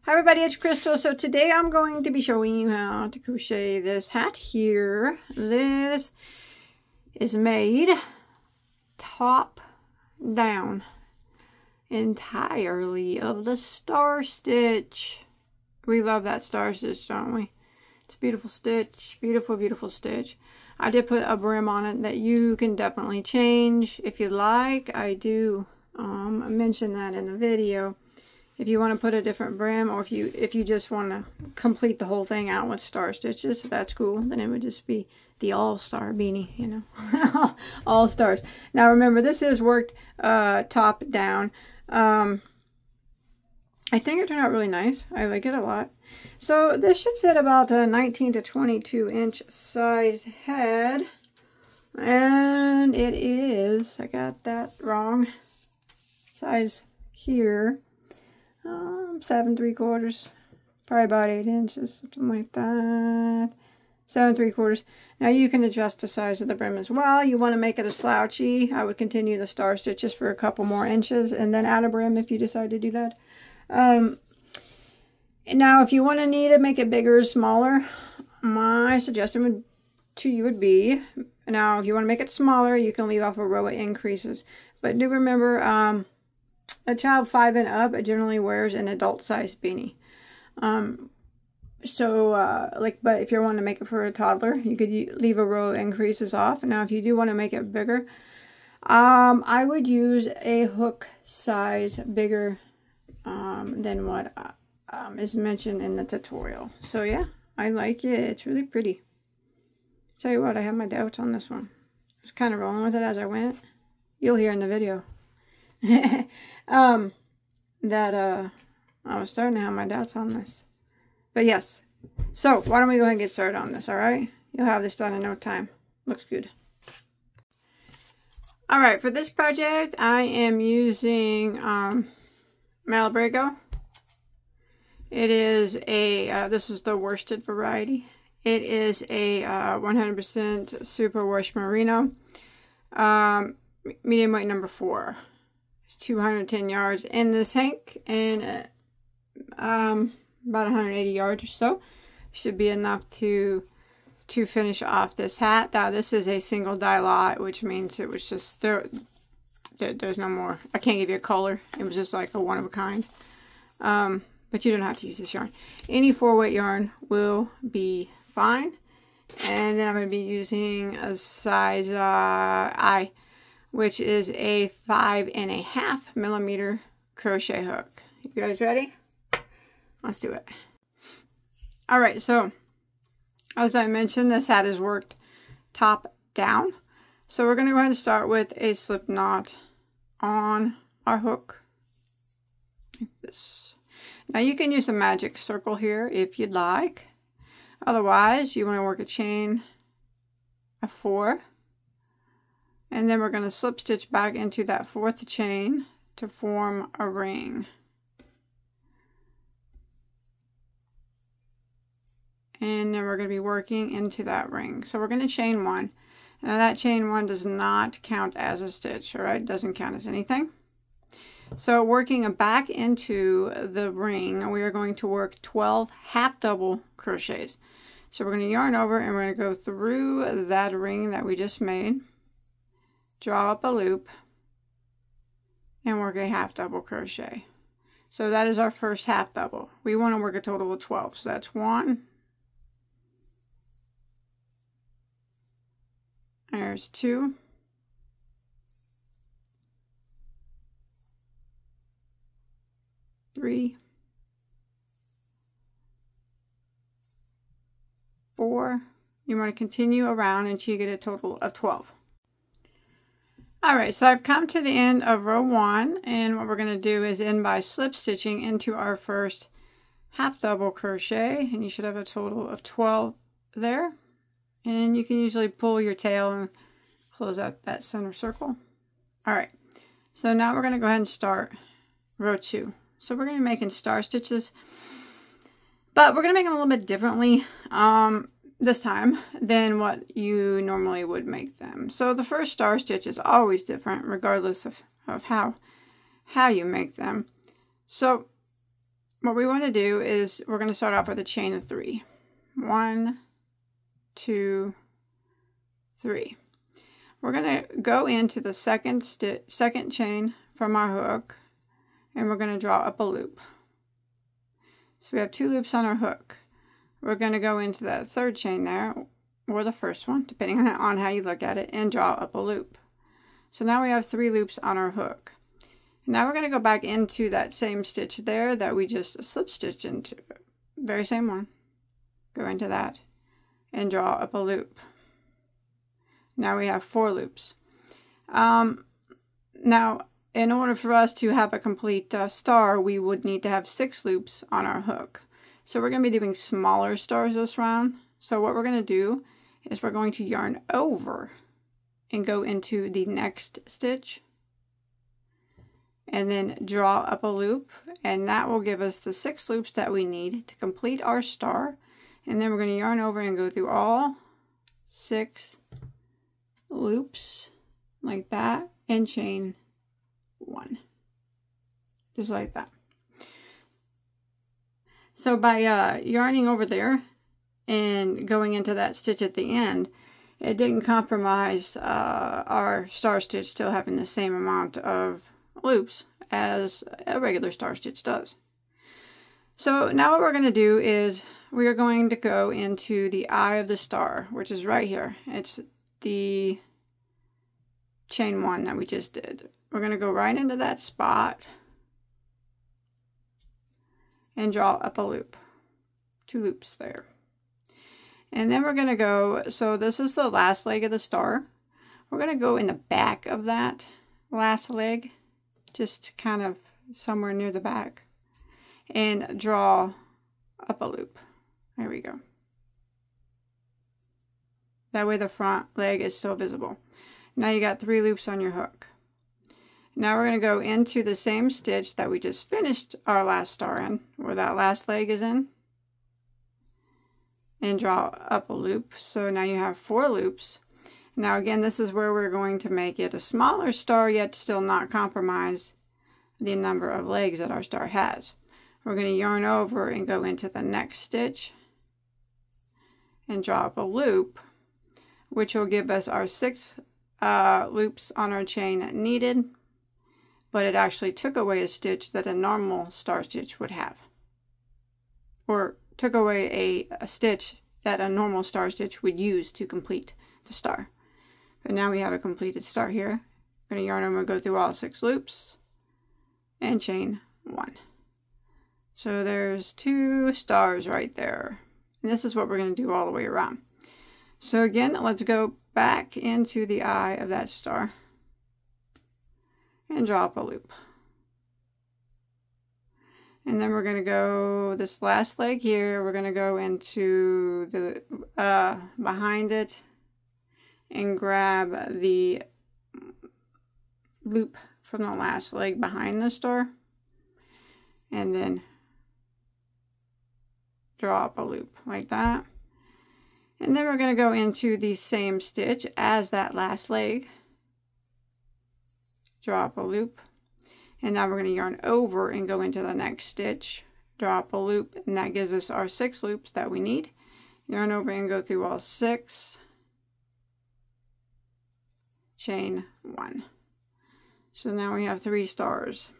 Hi everybody, it's Crystal. So today I'm going to be showing you how to crochet this hat here. This is made top down entirely of the star stitch. We love that star stitch, don't we? It's a beautiful stitch, beautiful, beautiful stitch. I did put a brim on it that you can definitely change if you like. I do mention that in the video. If you want to put a different brim, or if you just want to complete the whole thing out with star stitches, that's cool. Then it would just be the all-star beanie, you know, all stars. Now remember, this is worked top down. I think it turned out really nice. I like it a lot. So this should fit about a 19 to 22 inch size head, and it is, I got that wrong, size here. 7 3/4, probably about 8 inches, something like that. 7 3/4. Now you can adjust the size of the brim as well. You want to make it a slouchy, I would continue the star stitches for a couple more inches and then add a brim if you decide to do that. Now if you want to need to make it bigger or smaller, my suggestion to you would be, now if you want to make it smaller, you can leave off a row of increases, but do remember, a child 5 and up generally wears an adult size beanie. But if you want to make it for a toddler, you could leave a row of increases off. Now, if you do want to make it bigger, I would use a hook size bigger than what is mentioned in the tutorial. So yeah, I like it. It's really pretty. Tell you what, I have my doubts on this one. I was kind of rolling with it as I went. You'll hear in the video. I was starting to have my doubts on this, but yes. So why don't we go ahead and get started on this? All right, you'll have this done in no time. Looks good. All right, for this project I am using Malabrigo. It is a this is the worsted variety. It is a 100% superwash merino, medium weight number 4. 210 yards in this hank, and about 180 yards or so should be enough to finish off this hat. Now this is a single dye lot, which means it was just there's no more. I can't give you a color. It was just like a one of a kind. But you don't have to use this yarn. Any 4-weight yarn will be fine. And then I'm going to be using a size I, which is a 5.5 millimeter crochet hook. You guys ready? Let's do it. All right, so as I mentioned, this hat is worked top down. So we're going to go ahead and start with a slip knot on our hook, like this. Now you can use a magic circle here if you'd like. Otherwise, you want to work a chain of 4. And then we're going to slip stitch back into that 4th chain to form a ring. And then we're going to be working into that ring. So we're going to chain 1. Now that chain 1 does not count as a stitch, all right? It doesn't count as anything. So working back into the ring, we are going to work 12 half double crochets. So we're going to yarn over and we're going to go through that ring that we just made. Draw up a loop and work a half double crochet. So that is our first half double. We want to work a total of 12. So that's 1. There's 2. 3. 4. You want to continue around until you get a total of 12. Alright, so I've come to the end of row 1, and what we're going to do is end by slip stitching into our first half double crochet, and you should have a total of 12 there. And you can usually pull your tail and close out that center circle. Alright, so now we're going to go ahead and start row 2. So we're going to be making star stitches, but we're going to make them a little bit differently this time than what you normally would make them. So the first star stitch is always different regardless of how you make them. So what we want to do is we're going to start off with a chain of 3. 1, 2, 3. We're going to go into the second chain from our hook, and we're going to draw up a loop. So we have 2 loops on our hook. We're going to go into that third chain there, or the first one, depending on how you look at it, and draw up a loop. So now we have 3 loops on our hook. Now we're going to go back into that same stitch there that we just slip stitched into. Very same one. Go into that and draw up a loop. Now we have 4 loops. Now, in order for us to have a complete star, we would need to have 6 loops on our hook. So we're going to be doing smaller stars this round. So what we're going to do is we're going to yarn over and go into the next stitch. And then draw up a loop. And that will give us the 6 loops that we need to complete our star. And then we're going to yarn over and go through all 6 loops like that and chain 1, just like that. So by yarning over there and going into that stitch at the end, it didn't compromise our star stitch still having the same amount of loops as a regular star stitch does. So now what we're going to do is we are going to go into the eye of the star, which is right here. It's the chain 1 that we just did. We're going to go right into that spot and draw up a loop. 2 loops there. And then we're going to go, so this is the last leg of the star. We're going to go in the back of that last leg, just kind of somewhere near the back, and draw up a loop. There we go. That way the front leg is still visible. Now you got 3 loops on your hook. Now we're going to go into the same stitch that we just finished our last star in, where that last leg is in, and draw up a loop. So now you have 4 loops. Now again, this is where we're going to make it a smaller star, yet still not compromise the number of legs that our star has. We're going to yarn over and go into the next stitch and draw up a loop, which will give us our 6 loops on our chain needed, but it actually took away a stitch that a normal star stitch would have, or took away a stitch that a normal star stitch would use to complete the star. But now we have a completed star here. We're going to yarn over and go through all 6 loops and chain 1. So there's 2 stars right there. And this is what we're going to do all the way around. So again, let's go back into the eye of that star and draw up a loop. And then we're going to go this last leg here, we're going to go into the behind it and grab the loop from the last leg behind the star, and then draw up a loop like that. And then we're going to go into the same stitch as that last leg, draw up a loop, and now we're going to yarn over and go into the next stitch, draw up a loop, and that gives us our 6 loops that we need. Yarn over and go through all 6, chain 1. So now we have 3 stars.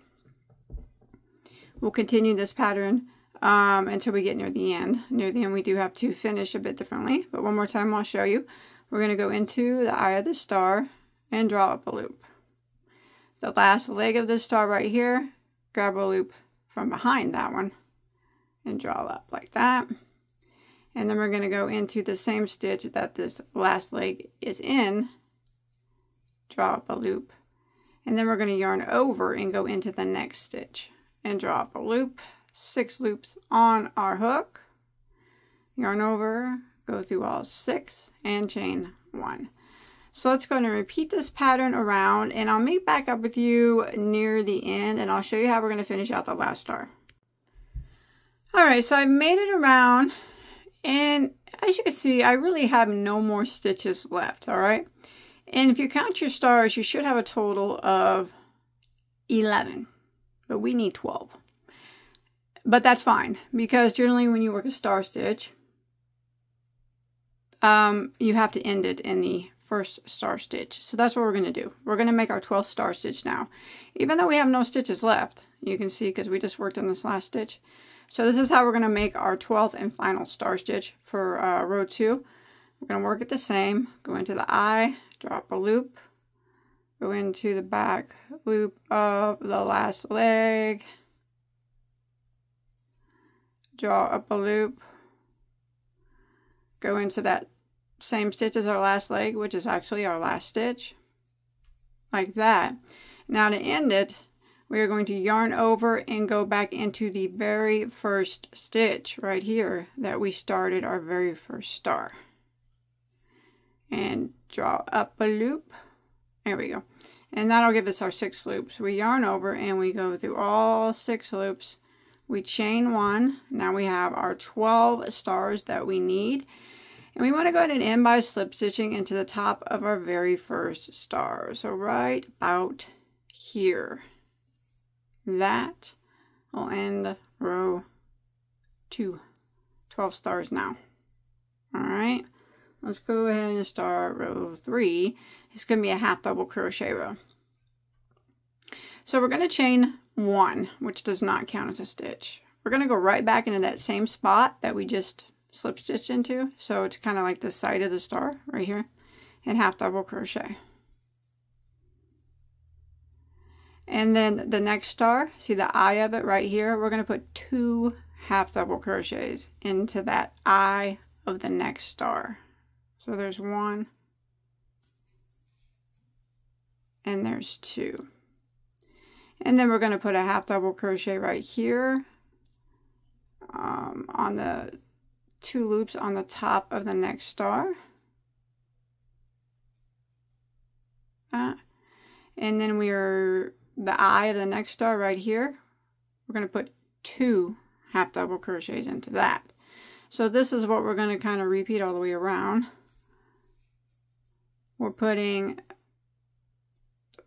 We'll continue this pattern until we get near the end. Near the end we do have to finish a bit differently, but one more time I'll show you. We're going to go into the eye of the star and draw up a loop. The last leg of the star right here, grab a loop from behind that one and draw up like that. And then we're going to go into the same stitch that this last leg is in, draw up a loop, and then we're going to yarn over and go into the next stitch and draw up a loop. 6 loops on our hook, yarn over, go through all 6, and chain 1. So let's go and repeat this pattern around, and I'll meet back up with you near the end, and I'll show you how we're going to finish out the last star. Alright, so I've made it around, and as you can see, I really have no more stitches left, alright? And if you count your stars, you should have a total of 11, but we need 12. But that's fine, because generally when you work a star stitch, you have to end it in the first star stitch. So that's what we're going to do. We're going to make our 12th star stitch now. Even though we have no stitches left, you can see because we just worked in this last stitch. So this is how we're going to make our 12th and final star stitch for row 2. We're going to work it the same. Go into the eye, drop a loop, go into the back loop of the last leg, draw up a loop, go into that same stitch as our last leg, which is actually our last stitch, like that. Now to end it, we are going to yarn over and go back into the very first stitch right here that we started our very first star. And draw up a loop. There we go. And that'll give us our 6 loops. We yarn over and we go through all 6 loops. We chain 1. Now we have our 12 stars that we need. And we want to go ahead and end by slip stitching into the top of our very first star. So right about here. That will end row 2. 12 stars now. Alright. Let's go ahead and start row 3. It's going to be a half double crochet row. So we're going to chain 1, which does not count as a stitch. We're going to go right back into that same spot that we just slip stitched into. So it's kind of like the side of the star right here. And half double crochet. And then the next star, see the eye of it right here? We're going to put 2 half double crochets into that eye of the next star. So there's 1 and there's 2. And then we're going to put a half double crochet right here on the 2 loops on the top of the next star. And then we are the eye of the next star right here. We're going to put 2 half double crochets into that. So this is what we're going to kind of repeat all the way around. We're putting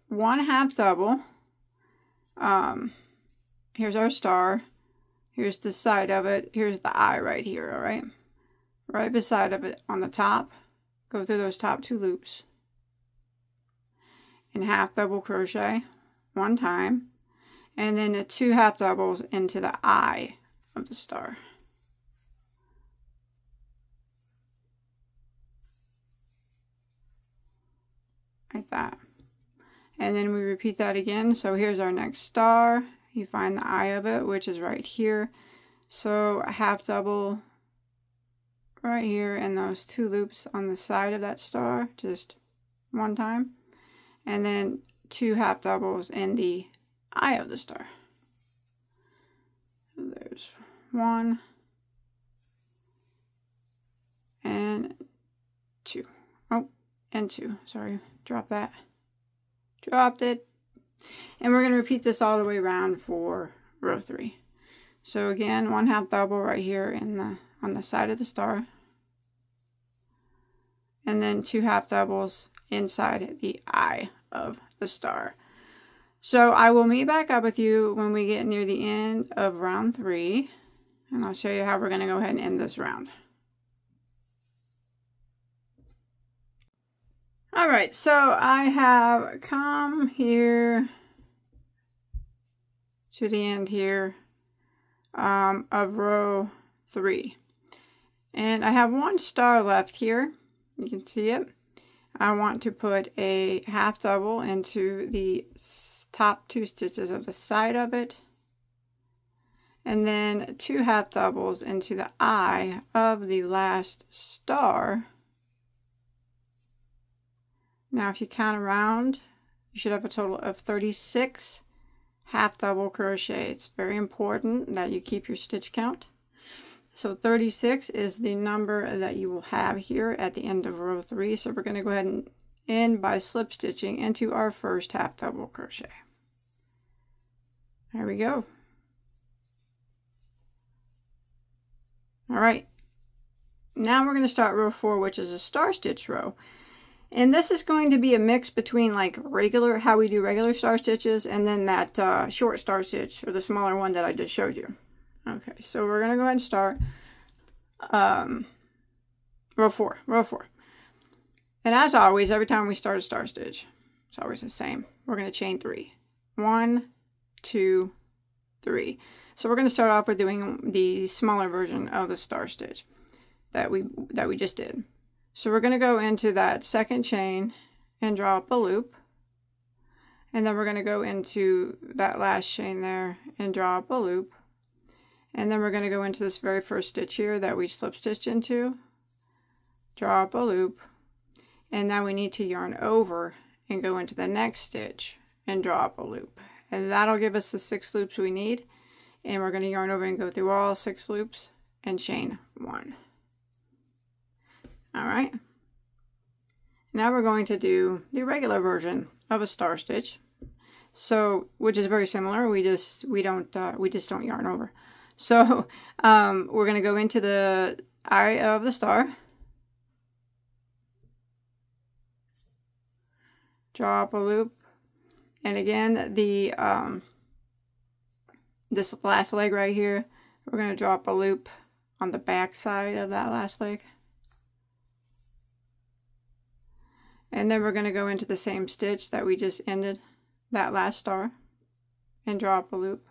1 half double. Here's our star. Here's the side of it. Here's the eye right here, all right? Right beside of it on the top. Go through those top 2 loops. And half double crochet 1 time. And then 2 half doubles into the eye of the star. Like that. And then we repeat that again. So here's our next star. You find the eye of it, which is right here. So a half double right here and those 2 loops on the side of that star, just 1 time. And then 2 half doubles in the eye of the star. So there's 1 and 2. Oh, and 2. Sorry, drop that. Dropped it. And we're going to repeat this all the way around for row 3. So again, 1 half double right here in the on the side of the star. And then 2 half doubles inside the eye of the star. So I will meet back up with you when we get near the end of round 3. And I'll show you how we're going to go ahead and end this round. Alright, so I have come here to the end here of row 3. And I have 1 star left here. You can see it. I want to put a half double into the top 2 stitches of the side of it. And then 2 half doubles into the eye of the last star. Now if you count around, you should have a total of 36 half double crochet. It's very important that you keep your stitch count. So 36 is the number that you will have here at the end of row 3. So we're going to go ahead and end by slip stitching into our first half double crochet. There we go. All right. Now we're going to start row 4, which is a star stitch row. And this is going to be a mix between like regular, how we do regular star stitches, and then that short star stitch, or the smaller one that I just showed you. Okay, so we're gonna go ahead and start row 4. And as always, every time we start a star stitch, it's always the same. We're gonna chain 3. 1, 2, 3. So we're gonna start off with doing the smaller version of the star stitch that we just did. So we're gonna go into that second chain and draw up a loop. And then we're gonna go into that last chain there and draw up a loop. And then we're going to go into this very first stitch here that we slip stitched into, draw up a loop, and now we need to yarn over and go into the next stitch and draw up a loop. And that'll give us the 6 loops we need. And we're going to yarn over and go through all 6 loops and chain 1. All right. Now we're going to do the regular version of a star stitch. So, which is very similar. We just don't yarn over. So we're going to go into the eye of the star, draw up a loop, and again the this last leg right here, we're going to draw up a loop on the back side of that last leg, and then we're going to go into the same stitch that we just ended that last star and draw up a loop.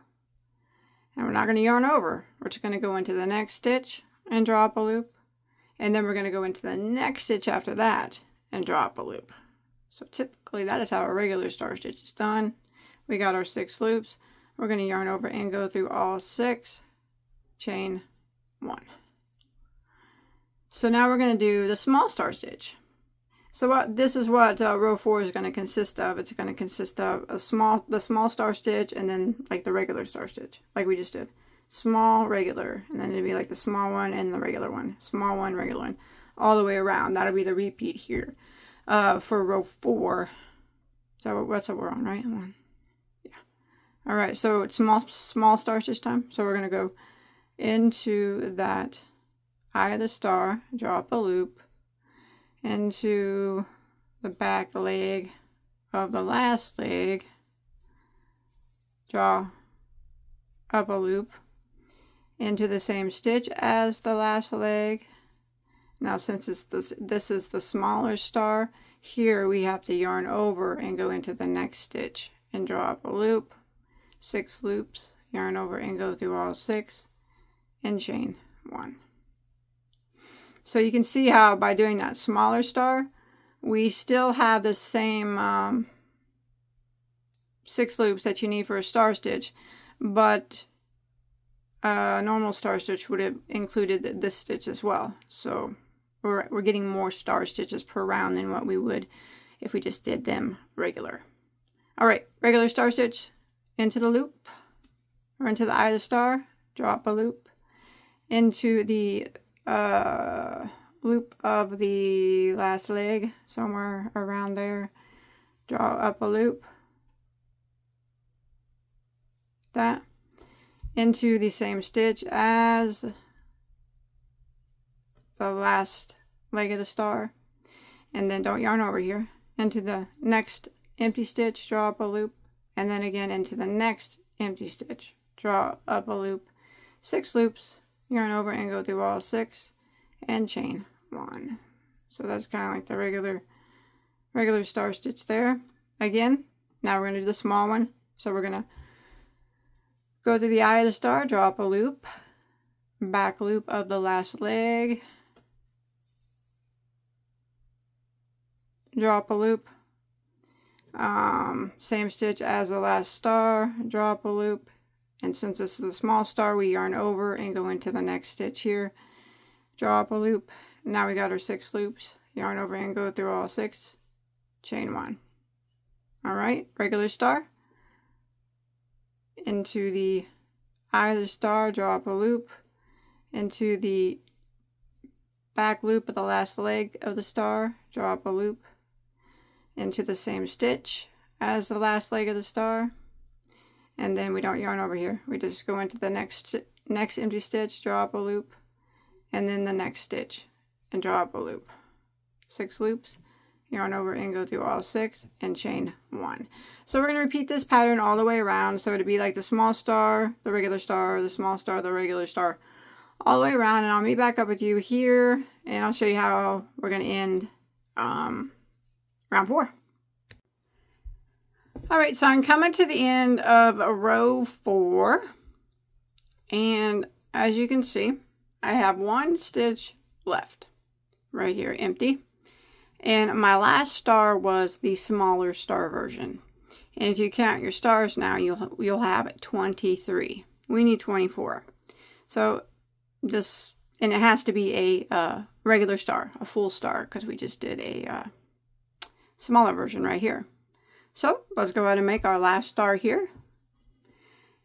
And we're not going to yarn over. We're just going to go into the next stitch and draw up a loop. And then we're going to go into the next stitch after that and draw up a loop. So typically that is how a regular star stitch is done. We got our 6 loops. We're going to yarn over and go through all 6, chain 1. So now we're going to do the small star stitch. So this is what row 4 is going to consist of. It's going to consist of the small star stitch and then like the regular star stitch, like we just did. Small, regular, and then it'd be like the small one and the regular one. Small one, regular one, all the way around. That'll be the repeat here for row 4. So what's that we're on, right? 1. Yeah. All right, so it's small star stitch time. So we're going to go into that eye of the star, draw up a loop, into the back leg of the last leg, draw up a loop, into the same stitch as the last leg. Now since this is the smaller star, here we have to yarn over and go into the next stitch and draw up a loop, 6 loops, yarn over and go through all 6 and chain 1. So you can see how by doing that smaller star, we still have the same 6 loops that you need for a star stitch, but a normal star stitch would have included this stitch as well. So we're getting more star stitches per round than what we would if we just did them regular. All right, regular star stitch, into the loop, or into the eye of the star, draw up a loop, into the loop of the last leg, somewhere around there, draw up a loop, that, into the same stitch as the last leg of the star, and then don't yarn over here, into the next empty stitch, draw up a loop, and then again into the next empty stitch, draw up a loop, 6 loops, yarn over and go through all 6 and chain 1. So that's kind of like the regular star stitch there. Again, now we're going to do the small one. So we're going to go through the eye of the star, draw up a loop, back loop of the last leg, draw up a loop, same stitch as the last star, draw up a loop, and since this is a small star, we yarn over and go into the next stitch here, draw up a loop. Now we got our 6 loops, yarn over and go through all 6, chain 1. All right, regular star, into the eye of the star, draw up a loop, into the back loop of the last leg of the star, draw up a loop, into the same stitch as the last leg of the star, and then we don't yarn over here. We just go into the next empty stitch, draw up a loop, and then the next stitch and draw up a loop. 6 loops, yarn over and go through all 6 and chain 1. So we're going to repeat this pattern all the way around. So it'd be like the small star, the regular star, the small star, the regular star, all the way around. And I'll meet back up with you here and I'll show you how we're going to end round 4. Alright, so I'm coming to the end of row 4, and as you can see, I have 1 stitch left right here, empty, and my last star was the smaller star version. And if you count your stars now, you'll have 23. We need 24. So this, and it has to be a regular star, a full star, because we just did a smaller version right here. So let's go ahead and make our last star here.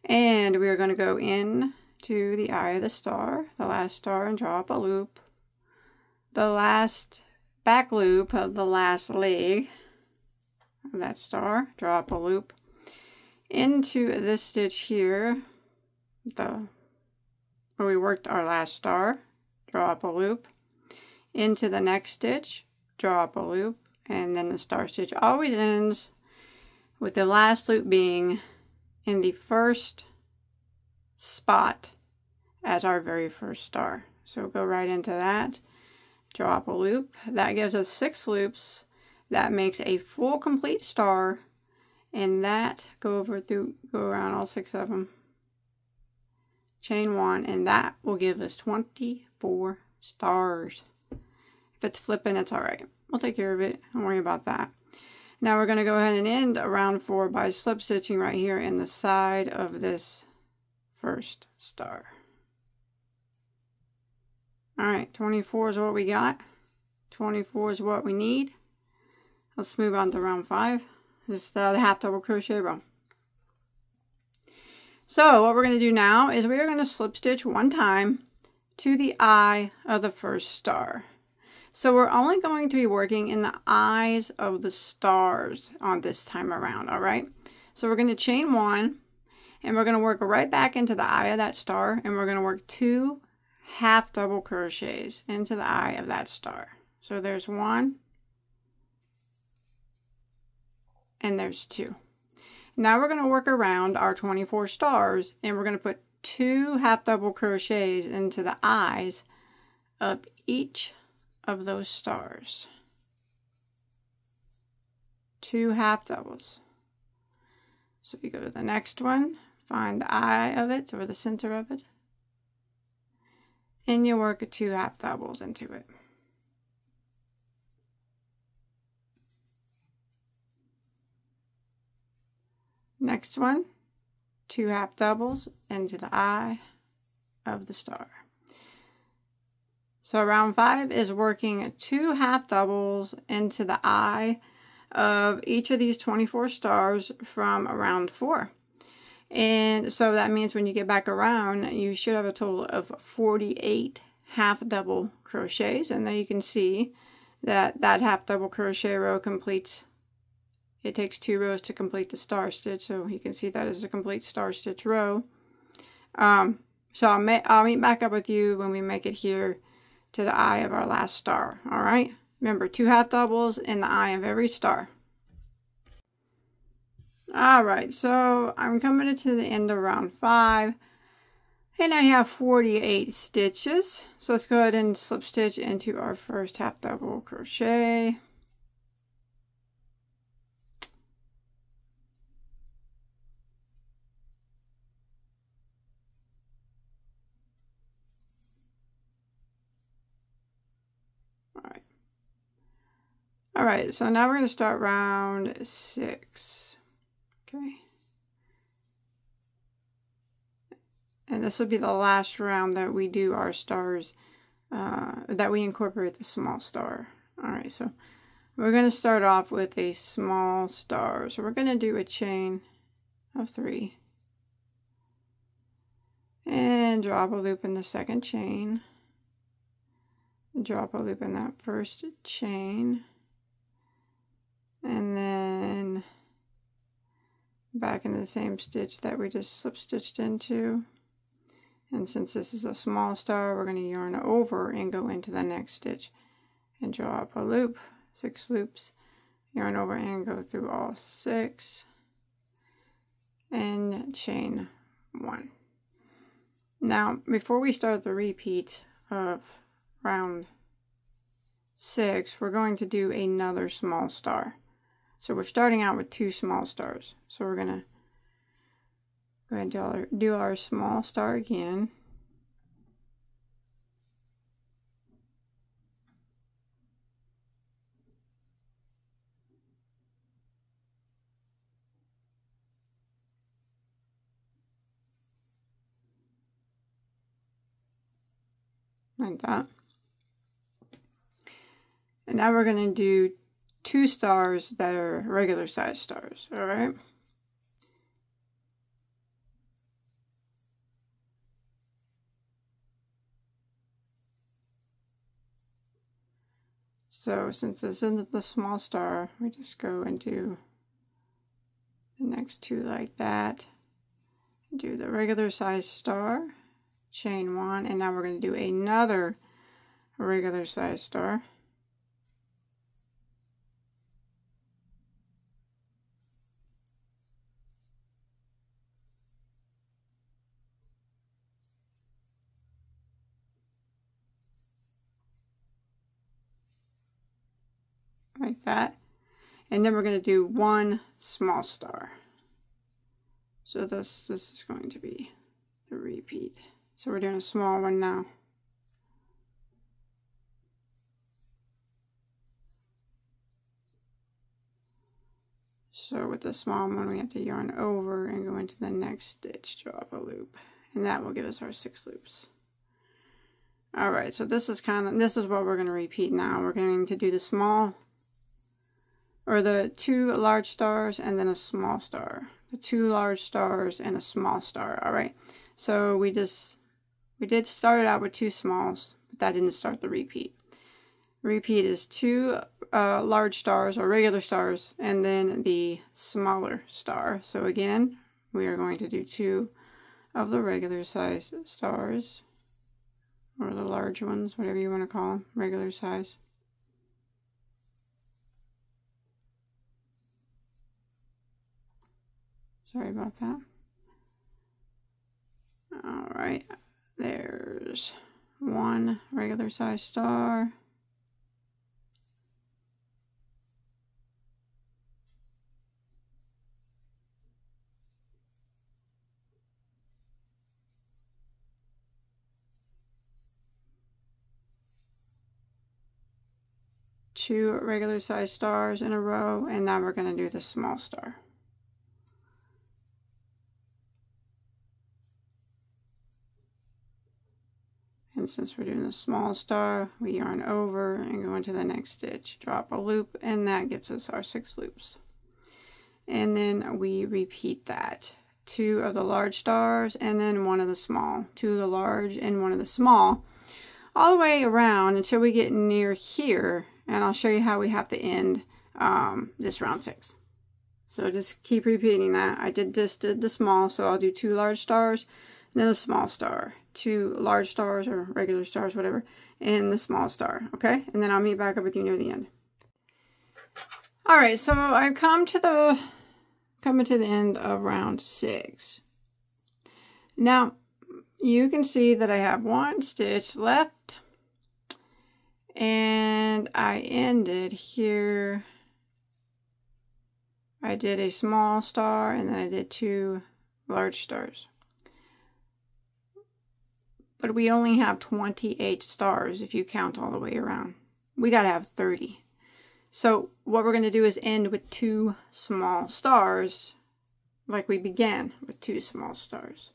And we are going to go in to the eye of the star, the last star, and draw up a loop. The last back loop of the last leg of that star, draw up a loop into this stitch here, where we worked our last star, draw up a loop into the next stitch, draw up a loop, and then the star stitch always ends with the last loop being in the first spot as our very first star. So go right into that, draw up a loop. That gives us 6 loops. That makes a full complete star, and that go around all 6 of them, chain 1, and that will give us 24 stars. If it's flipping, it's all right. We'll take care of it. Don't worry about that. Now we're going to go ahead and end round 4 by slip stitching right here in the side of this first star. Alright, 24 is what we got. 24 is what we need. Let's move on to round 5. This is the half double crochet row. So what we're going to do now is we are going to slip stitch 1 time to the eye of the first star. So we're only going to be working in the eyes of the stars on this time around, all right? So we're going to chain 1, and we're going to work right back into the eye of that star, and we're going to work 2 half double crochets into the eye of that star. So there's 1, and there's 2. Now we're going to work around our 24 stars, and we're going to put 2 half double crochets into the eyes of each of those stars. 2 half doubles. So if you go to the next one, find the eye of it or the center of it, and you work 2 half doubles into it. Next one, 2 half doubles into the eye of the star. So round 5 is working 2 half doubles into the eye of each of these 24 stars from round 4. And so that means when you get back around, you should have a total of 48 half double crochets. And there you can see that that half double crochet row completes, it takes 2 rows to complete the star stitch. So you can see that is a complete star stitch row. So I'll meet back up with you when we make it here to the eye of our last star. All right, remember 2 half doubles in the eye of every star. All right, so I'm coming to the end of round 5, and I have 48 stitches. So let's go ahead and slip stitch into our first half double crochet. All right, so now we're going to start round 6. Okay. And this will be the last round that we do our stars, that we incorporate the small star. All right, so we're going to start off with a small star. So we're going to do a chain of 3. And drop a loop in the second chain. Drop a loop in that first chain. And then back into the same stitch that we just slip stitched into. And since this is a small star, we're going to yarn over and go into the next stitch and draw up a loop, 6 loops. yarn over and go through all 6 and chain 1. Now before we start the repeat of round 6, we're going to do another small star. So we're starting out with 2 small stars. So we're gonna go ahead and do our small star again. Like that. And now we're going to do 2 stars that are regular size stars, all right? So since this isn't the small star, we just go and do the next 2 like that. Do the regular size star, chain 1, and now we're going to do another regular size star. Like that. And then we're going to do 1 small star. So this is going to be the repeat. So we're doing a small one now. So with the small one, we have to yarn over and go into the next stitch, drop a loop, and that will give us our 6 loops. All right, so this is what we're going to repeat now. We're going to do the small, or the 2 large stars and then a small star. The 2 large stars and a small star. All right, so we did start it out with 2 smalls, but that didn't start the repeat. Repeat is 2 large stars or regular stars and then the smaller star. So again, we are going to do 2 of the regular size stars, or the large ones, whatever you want to call them, regular size. Sorry about that. All right, there's 1 regular size star. Two regular size stars in a row, and now we're going to do the small star. And since we're doing the small star, we yarn over and go into the next stitch, drop a loop, and that gives us our 6 loops. And then we repeat that. 2 of the large stars and then 1 of the small. 2 of the large and 1 of the small. All the way around until we get near here, and I'll show you how we have to end this round 6. So just keep repeating that. I did the small, so I'll do 2 large stars, then a small star, 2 large stars or regular stars, whatever, and the small star, okay? And then I'll meet back up with you near the end. All right, so I've coming to the end of round 6. Now, you can see that I have 1 stitch left, and I ended here. I did a small star, and then I did 2 large stars. But we only have 28 stars if you count all the way around. We gotta have 30. So what we're gonna do is end with 2 small stars, like we began with 2 small stars.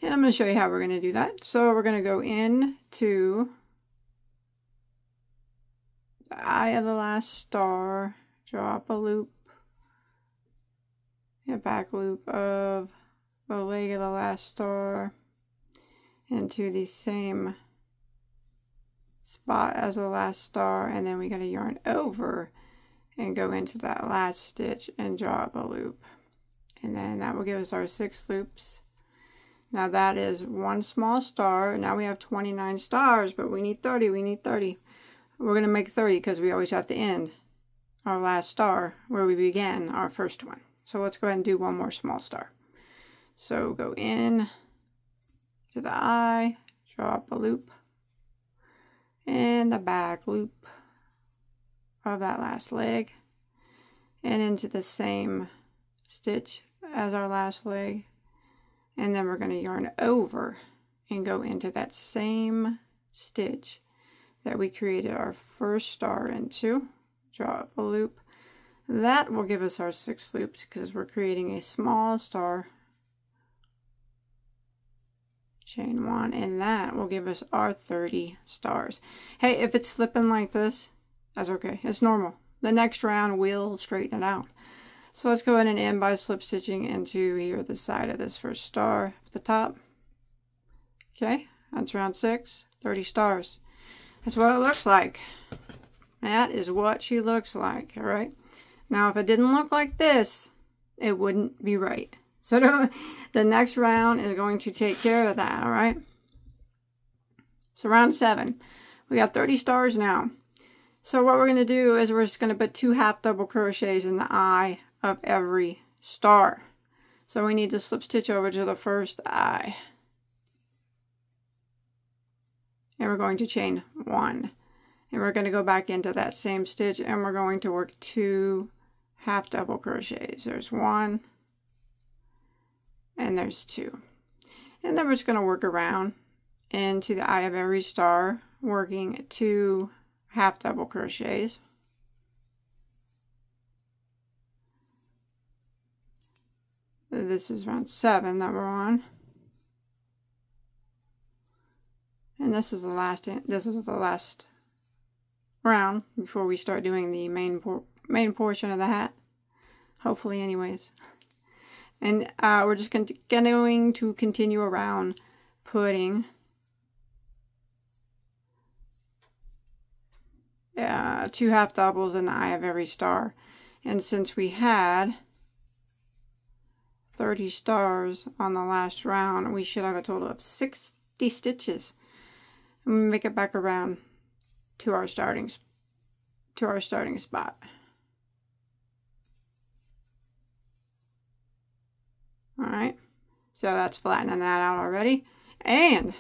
And I'm gonna show you how we're gonna do that. So we're gonna go into the eye of the last star, drop a loop, a back loop of the leg of the last star into the same spot as the last star, and then we got to yarn over and go into that last stitch and drop a loop, and then that will give us our 6 loops. Now that is 1 small star. Now we have 29 stars, but we need 30. We're going to make 30 because we always have to end our last star where we began our first one. So let's go ahead and do one more small star. So go in to the eye, draw up a loop, and the back loop of that last leg, and into the same stitch as our last leg, and then we're going to yarn over and go into that same stitch that we created our first star into. Draw up a loop. That will give us our 6 loops because we're creating a small star. Chain 1, and that will give us our 30 stars. Hey, if it's flipping like this, that's okay. It's normal. The next round will straighten it out. So let's go ahead and end by slip stitching into here the side of this first star at the top. Okay, that's round 6, 30 stars. That's what it looks like. That is what she looks like, all right? Now, if it didn't look like this, it wouldn't be right. So the next round is going to take care of that, all right? So round 7, we got 30 stars now. So what we're going to do is we're just going to put 2 half double crochets in the eye of every star. So we need to slip stitch over to the first eye. And we're going to chain 1. And we're going to go back into that same stitch and we're going to work 2 half double crochets. There's 1 and there's 2. And then we're just going to work around into the eye of every star, working 2 half double crochets. This is round 7 that we're on. And this is the last round before we start doing the main portion of the hat, hopefully anyways. And we're just going to continue around putting 2 half doubles in the eye of every star. And since we had 30 stars on the last round, we should have a total of 60 stitches. And we make it back around to our starting spot. All right, so that's flattening that out already, and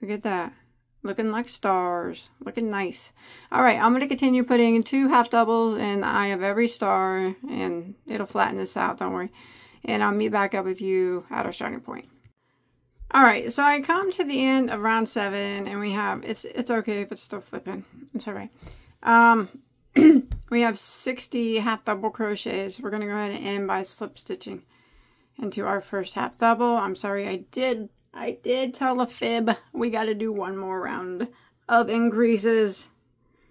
look at that, looking like stars, looking nice. All right, I'm going to continue putting 2 half doubles in the eye of every star, and it'll flatten this out, don't worry, and I'll meet back up with you at our starting point. All right, so I come to the end of round 7, and we have, it's okay if it's still flipping, it's all right. We have 60 half double crochets. We're going to go ahead and end by slip stitching into our first half double. I'm sorry, I did tell a fib. We got to do one more round of increases.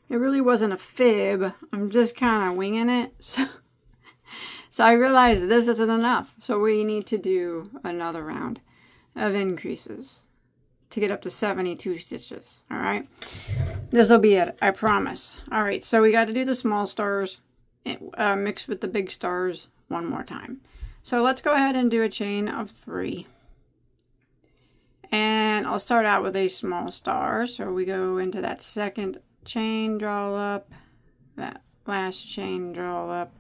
It really wasn't a fib. I'm just kind of winging it. So I realized this isn't enough. So we need to do another round of increases to get up to 72 stitches. All right, this will be it, I promise. All right, so we got to do the small stars mixed with the big stars one more time. So let's go ahead and do a chain of 3, and I'll start out with a small star. So we go into that second chain, draw up, that last chain, draw up,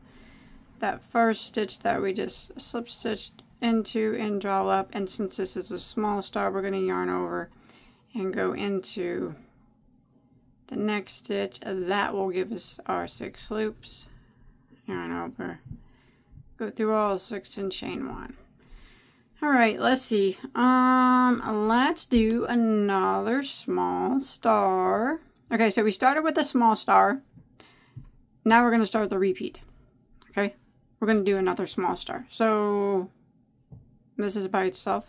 that first stitch that we just slip stitched into and draw up. And since this is a small star, we're going to yarn over and go into the next stitch. That will give us our 6 loops. Yarn over, go through all 6 and chain 1. All right, let's see. Let's do another small star. Okay, so we started with a small star. Now we're going to start the repeat. Okay, we're going to do another small star. So this is by itself.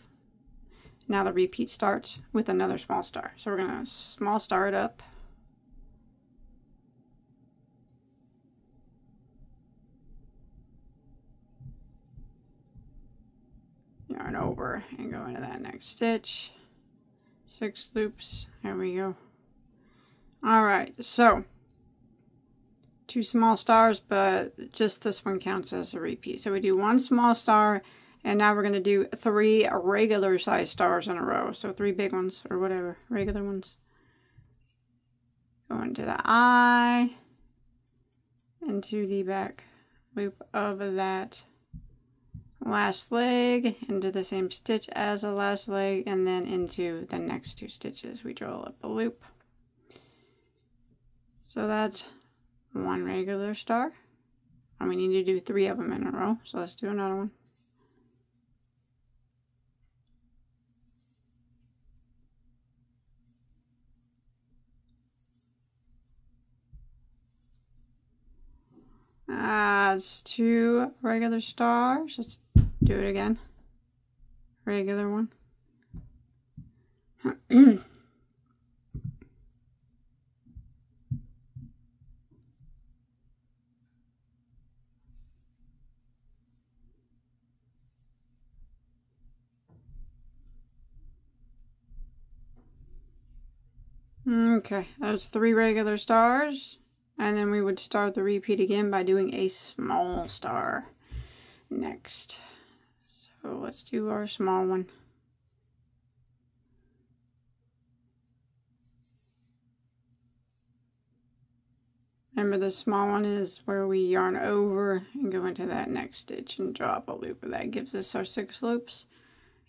Now the repeat starts with another small star. So we're going to small star it up. Yarn over and go into that next stitch. 6 loops. There we go. All right, so 2 small stars, but just this one counts as a repeat. So we do 1 small star, and now we're going to do 3 regular size stars in a row. So 3 big ones, or whatever, regular ones. Go into the eye, into the back loop of that last leg, into the same stitch as the last leg, and then into the next 2 stitches we draw up a loop. So that's 1 regular star, and we need to do 3 of them in a row, so let's do another one. It's 2 regular stars. Let's do it again. Regular one. Okay, there's 3 regular stars. And then we would start the repeat again by doing a small star next. So let's do our small one. Remember, the small one is where we yarn over and go into that next stitch and draw up a loop. That gives us our 6 loops.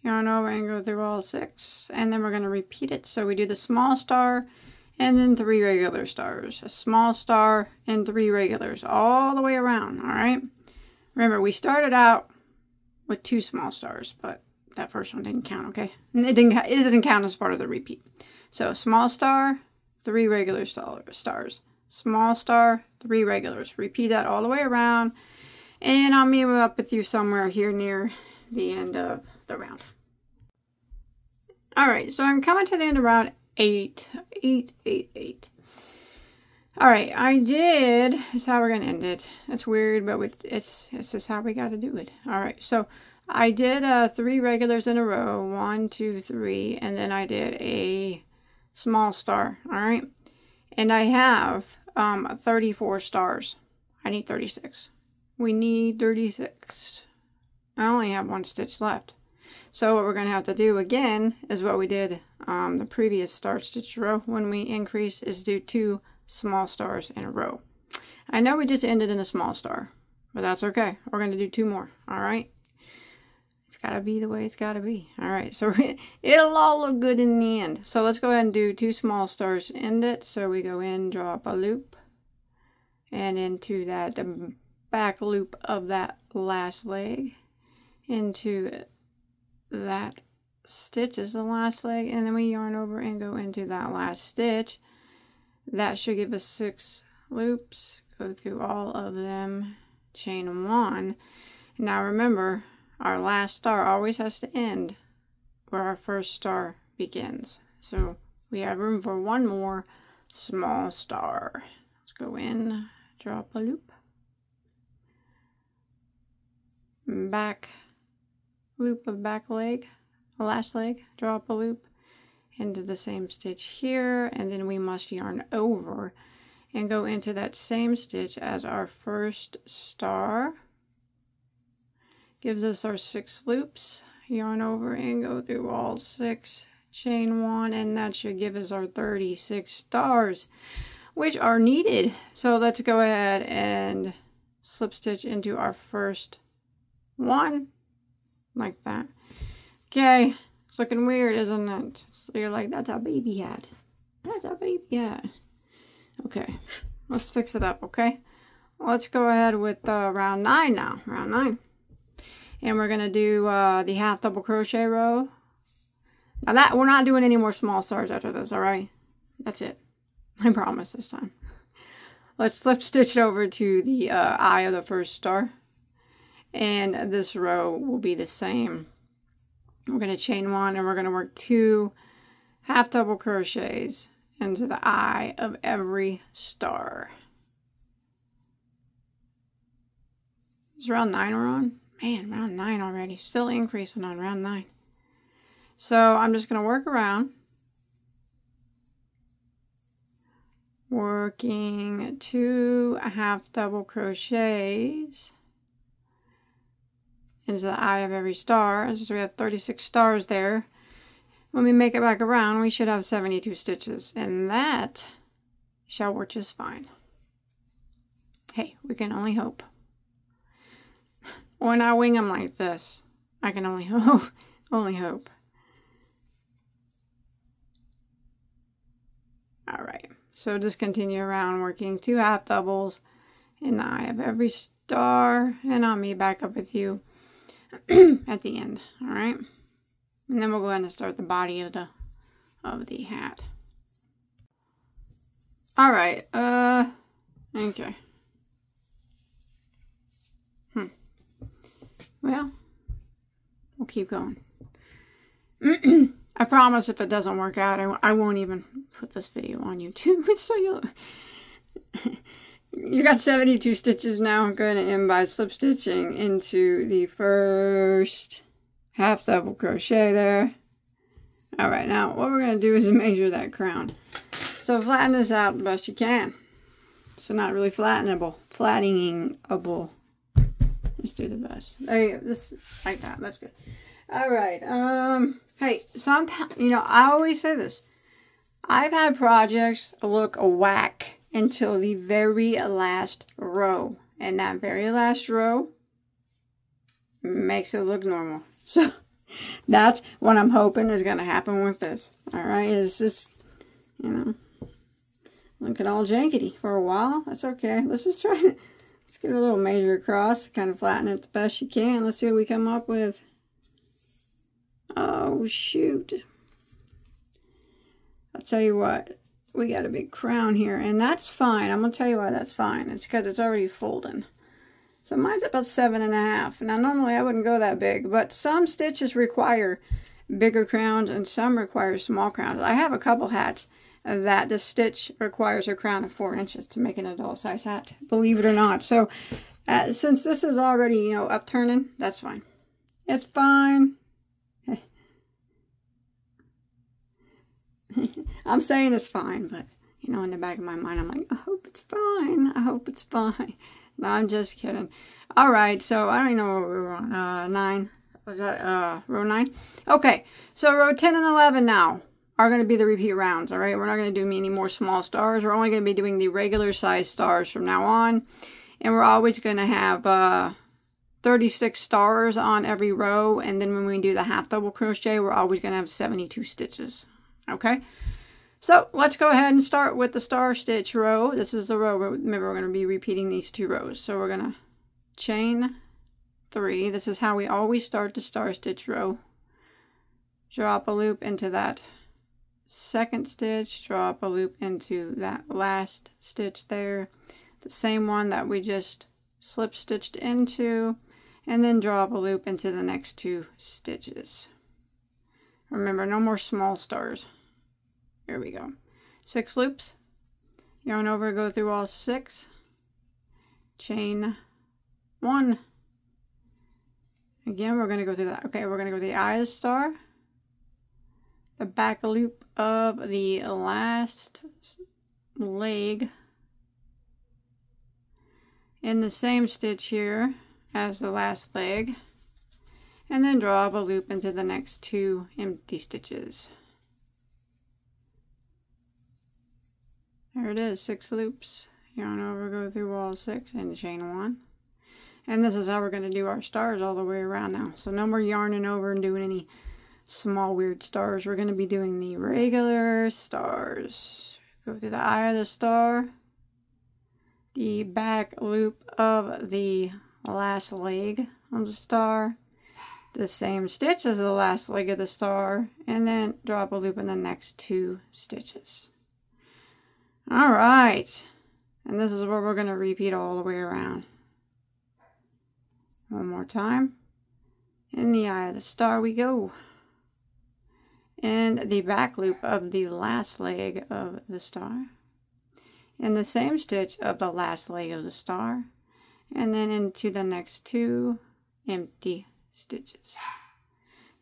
Yarn over and go through all 6. And then we're going to repeat it. So we do the small star and then 3 regular stars. A small star and 3 regulars all the way around, all right? Remember, we started out with 2 small stars, but that first one didn't count, okay? And it doesn't count as part of the repeat. So small star, 3 regular stars. Small star, 3 regulars. Repeat that all the way around, and I'll meet up with you somewhere here near the end of the round. All right, so I'm coming to the end of round 8. All right, I did. That's how we're gonna end it. That's weird, but it's just how we got to do it. All right, so I did 3 regulars in a row, 1, 2, 3, and then I did a small star. All right, and I have 34 stars. I need 36. We need 36. I only have 1 stitch left. So what we're going to have to do again is what we did the previous star stitch row when we increase, is do 2 small stars in a row. I know we just ended in a small star, but that's okay. We're going to do 2 more. All right. It's got to be the way it's got to be. All right. So it'll all look good in the end. So let's go ahead and do 2 small stars, end it. So we go in, draw up a loop, and into that back loop of that last leg, into that stitch is the last leg, and then we yarn over and go into that last stitch. That should give us 6 loops. Go through all of them, chain 1. Now remember, our last star always has to end where our first star begins. So we have room for 1 more small star. Let's go in, draw up a loop, back loop of back leg, last leg, draw up a loop into the same stitch here, and then we must yarn over and go into that same stitch as our first star. Gives us our 6 loops, yarn over and go through all 6, chain 1, and that should give us our 36 stars, which are needed. So let's go ahead and slip stitch into our first one, like that. Okay, it's looking weird, isn't it? So you're like, that's a baby hat. That's a baby hat. Okay, let's fix it up, okay? Let's go ahead with round 9 now, round 9. And we're going to do the half double crochet row. Now that, we're not doing any more small stars after this, all right? That's it. I promise this time. Let's slip stitch over to the eye of the first star. And this row will be the same. We're going to chain 1 and we're going to work 2 half double crochets into the eye of every star. Is round 9 we're on? Man, round 9 already. Still increasing on round 9. So I'm just going to work around. Working 2 half double crochets into the eye of every star. So we have 36 stars there. When we make it back around, we should have 72 stitches, and that shall work just fine. Hey, we can only hope. When I wing them like this, I can only hope. Only hope. Alright, so just continue around working 2 half doubles in the eye of every star, and I'll meet back up with you at the end. Alright, and then we'll go ahead and start the body of the hat. Alright, okay. Well, we'll keep going. I promise if it doesn't work out, I won't even put this video on YouTube. So you got 72 stitches now. I'm going to end by slip stitching into the first half double crochet there. Alright, now what we're going to do is measure that crown. So flatten this out the best you can. So not really flattenable. Flatteningable. Let's do the best. There you go. Just like that. That's good. Alright. Hey, sometimes, you know, I always say this. I've had projects look whack until the very last row. And that very last row makes it look normal. So that's what I'm hoping is going to happen with this. Alright, it's just, you know, looking all jankety for a while. That's okay. Let's just try it. Let's give it a little measure across. Kind of flatten it the best you can. Let's see what we come up with. Oh, shoot. I'll tell you what. We got a big crown here. And that's fine. I'm going to tell you why that's fine. It's because it's already folding. So mine's about 7.5. Now, normally I wouldn't go that big. But some stitches require bigger crowns and some require small crowns. I have a couple hats that the stitch requires a crown of 4 inches to make an adult size hat, believe it or not. So since this is already, you know, upturning, that's fine. It's fine. I'm saying it's fine, but you know, in the back of my mind, I'm like, I hope it's fine. I hope it's fine. No, I'm just kidding. All right, so I don't even know what we were on. 9. Was that row 9? Okay, so row 10 and 11 now are going to be the repeat rounds, all right? We're not going to do any more small stars. We're only going to be doing the regular size stars from now on. And we're always going to have 36 stars on every row. And then when we do the half double crochet, we're always going to have 72 stitches, okay? So let's go ahead and start with the star stitch row. This is the row. Remember, we're going to be repeating these 2 rows. So we're going to chain 3. This is how we always start the star stitch row. Drop a loop into that second stitch, drop a loop into that last stitch there, the same one that we just slip stitched into, and then drop a loop into the next 2 stitches. Remember, no more small stars. Here we go. 6 loops, yarn over, go through all 6, chain 1. Again, we're going to go through that. Okay, we're going to go to the eye of the star, the back loop of the last leg in the same stitch here as the last leg, and then draw up a loop into the next 2 empty stitches. There it is, 6 loops, yarn over, go through all 6 and chain 1. And this is how we're going to do our stars all the way around now. So no more yarning over and doing any small weird stars. We're going to be doing the regular stars. Go through the eye of the star, the back loop of the last leg of the star, the same stitch as the last leg of the star, and then drop a loop in the next 2 stitches. All right, and this is where we're going to repeat all the way around. One more time. In the eye of the star we go. And the back loop of the last leg of the star. In the same stitch of the last leg of the star. And then into the next 2 empty stitches.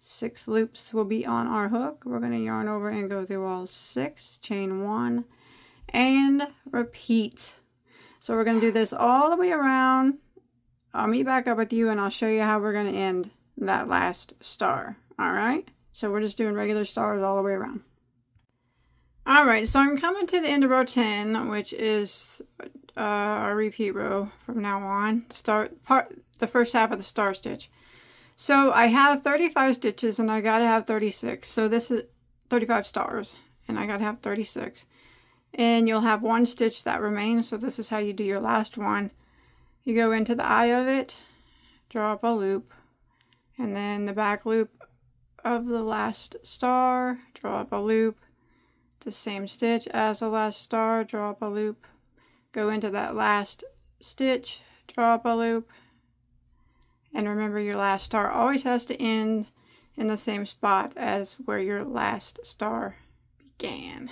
6 loops will be on our hook. We're going to yarn over and go through all 6, chain 1, and repeat. So we're going to do this all the way around. I'll meet back up with you and I'll show you how we're going to end that last star. Alright? So we're just doing regular stars all the way around. Alright, so I'm coming to the end of row 10, which is a repeat row from now on. The first half of the star stitch. So I have 35 stitches and I gotta have 36. So this is 35 stars and I gotta have 36. And you'll have one stitch that remains. So this is how you do your last one. You go into the eye of it, draw up a loop, and then the back loop of the last star, draw up a loop, the same stitch as the last star, draw up a loop, go into that last stitch, draw up a loop, and remember your last star always has to end in the same spot as where your last star began.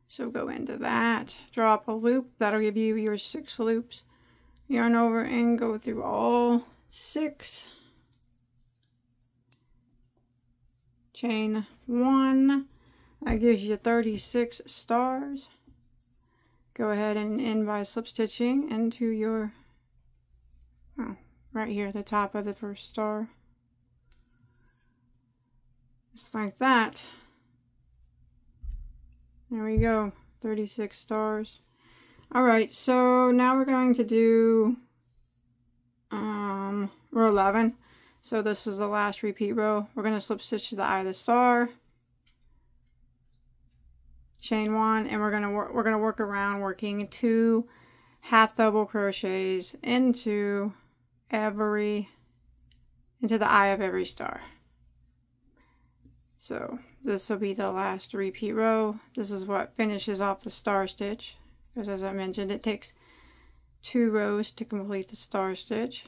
So go into that, draw up a loop, that'll give you your 6 loops. Yarn over and go through all 6. Chain 1, that gives you 36 stars. Go ahead and end by slip stitching into your, right here, the top of the first star. Just like that. There we go, 36 stars. Alright, so now we're going to do row 11. So this is the last repeat row. We're going to slip stitch to the eye of the star, chain 1, and we're going to work around working 2 half double crochets into the eye of every star. So this will be the last repeat row. This is what finishes off the star stitch. Because as I mentioned, it takes 2 rows to complete the star stitch.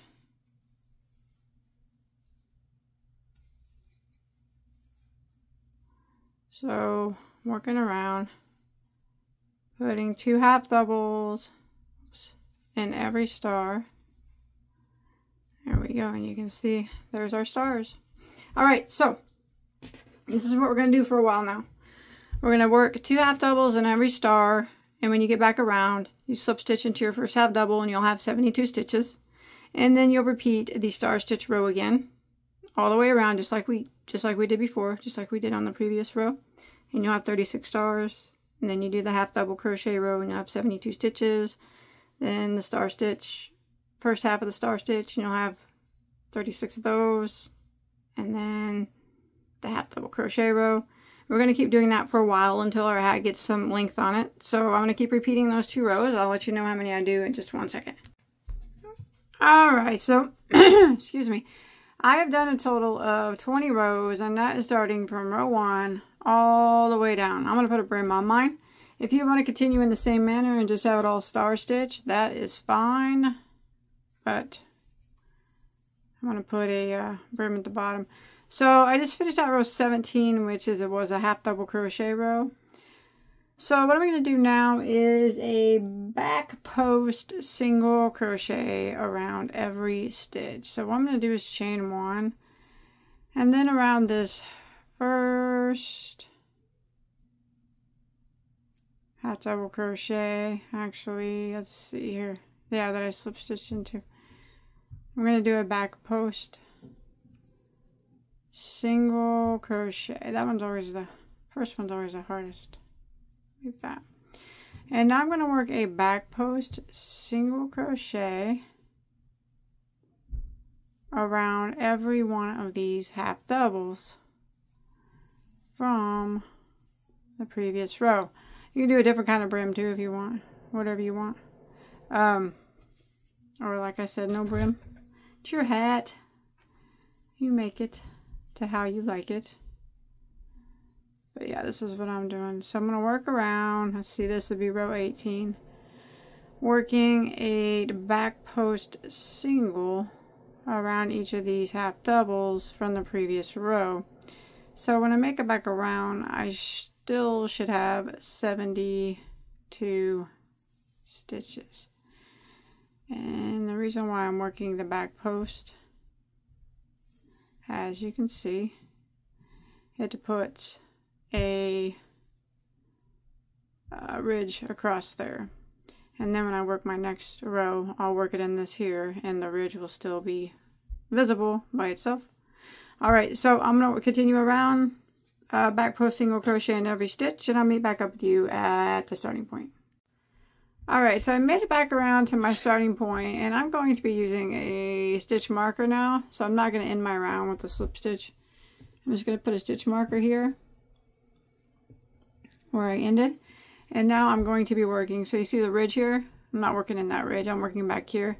So working around, putting 2 half doubles in every star. There we go, and you can see there's our stars. Alright, so this is what we're going to do for a while now. We're going to work 2 half doubles in every star. And when you get back around, you slip stitch into your first half double and you'll have 72 stitches. And then you'll repeat the star stitch row again, all the way around, just like we did before, just like we did on the previous row. And you'll have 36 stars. And then you do the half double crochet row and you'll have 72 stitches. Then the star stitch, first half of the star stitch, and you'll have 36 of those. And then the half double crochet row. We're going to keep doing that for a while until our hat gets some length on it. So I'm going to keep repeating those 2 rows. I'll let you know how many I do in just 1 second. Alright, so, excuse me. I have done a total of 20 rows, and that is starting from row 1 all the way down. I'm going to put a brim on mine. If you want to continue in the same manner and just have it all star stitch, that is fine. But I'm going to put a brim at the bottom. So I just finished out row 17, which was a half double crochet row. So what I'm going to do now is a back post single crochet around every stitch. So what I'm going to do is chain 1, and then around this first half double crochet, actually, let's see here, yeah, that I slip stitched into. I'm going to do a back post single crochet. That one's always the first one's always the hardest, like that. And now I'm going to work a back post single crochet around every one of these half doubles from the previous row. You can do a different kind of brim too if you want, whatever you want, or like I said, no brim. It's your hat, you make it to how you like it. But yeah, this is what I'm doing. So I'm going to work around, let's see, this would be row 18, working a back post single around each of these half doubles from the previous row. So when I make it back around, I still should have 72 stitches. And the reason why I'm working the back post, as you can see, I had to put a ridge across there, and then when I work my next row, I'll work it in this here, and the ridge will still be visible by itself. Alright, so I'm going to continue around, back post single crochet in every stitch, and I'll meet back up with you at the starting point. Alright, so I made it back around to my starting point, and I'm going to be using a stitch marker now. So I'm not going to end my round with a slip stitch. I'm just going to put a stitch marker here where I ended. And now I'm going to be working, so you see the ridge here? I'm not working in that ridge, I'm working back here.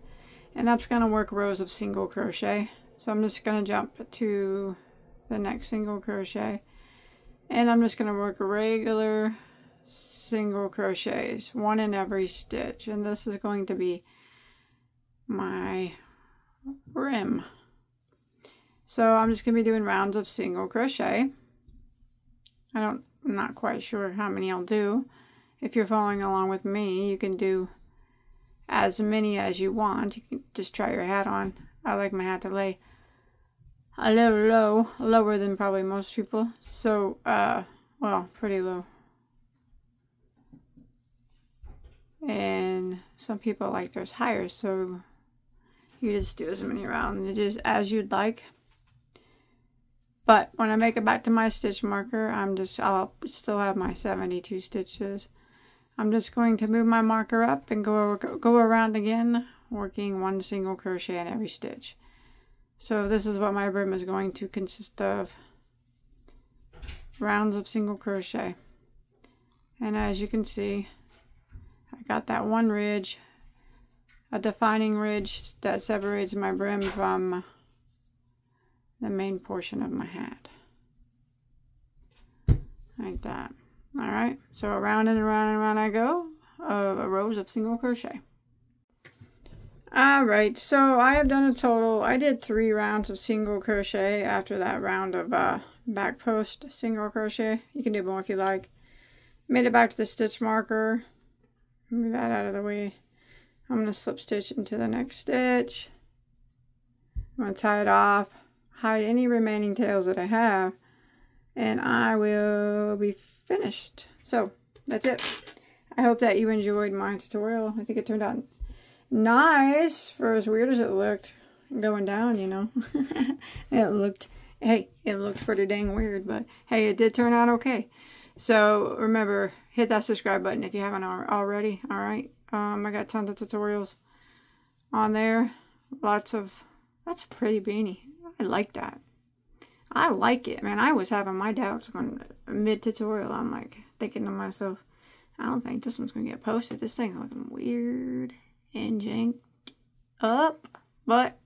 And I'm just going to work rows of single crochet. So I'm just going to jump to the next single crochet. And I'm just going to work regular single crochets, one in every stitch. And this is going to be my rim. So I'm just going to be doing rounds of single crochet. I'm not quite sure how many I'll do. If you're following along with me, you can do as many as you want. You can just try your hat on. I like my hat to lay a little low, lower than probably most people. So, well, pretty low. And some people like theirs higher, so you just do as many rounds as you'd like. But when I make it back to my stitch marker, I'll still have my 72 stitches. I'm just going to move my marker up and go around again, working one single crochet in every stitch. So this is what my brim is going to consist of. Rounds of single crochet. And as you can see, I got that one ridge, a defining ridge that separates my brim from the main portion of my hat. Like that. Alright, so around and around and around I go, rows of single crochet. Alright, so I have done a total, I did 3 rounds of single crochet after that round of back post single crochet. You can do more if you like. Made it back to the stitch marker. Move that out of the way. I'm going to slip stitch into the next stitch. I'm going to tie it off, hide any remaining tails that I have, and I will be finished. So that's it. I hope that you enjoyed my tutorial. I think it turned out nice for as weird as it looked going down, you know. it looked pretty dang weird, but hey, it did turn out okay. So remember, hit that subscribe button if you haven't already. All right, I got tons of tutorials on there. That's a pretty beanie. I like that. I like it, man. I was having my doubts on mid-tutorial. I'm like thinking to myself, I don't think this one's gonna get posted. This thing's looking weird and janked up, but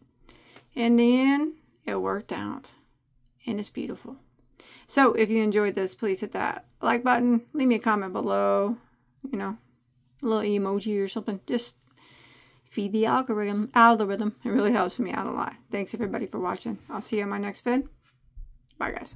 in the end, it worked out, and it's beautiful. So if you enjoyed this, please hit that like button. Leave me a comment below. You know, a little emoji or something. Just feed the algorithm. It really helps me out a lot. Thanks everybody for watching. I'll see you in my next vid. Bye guys.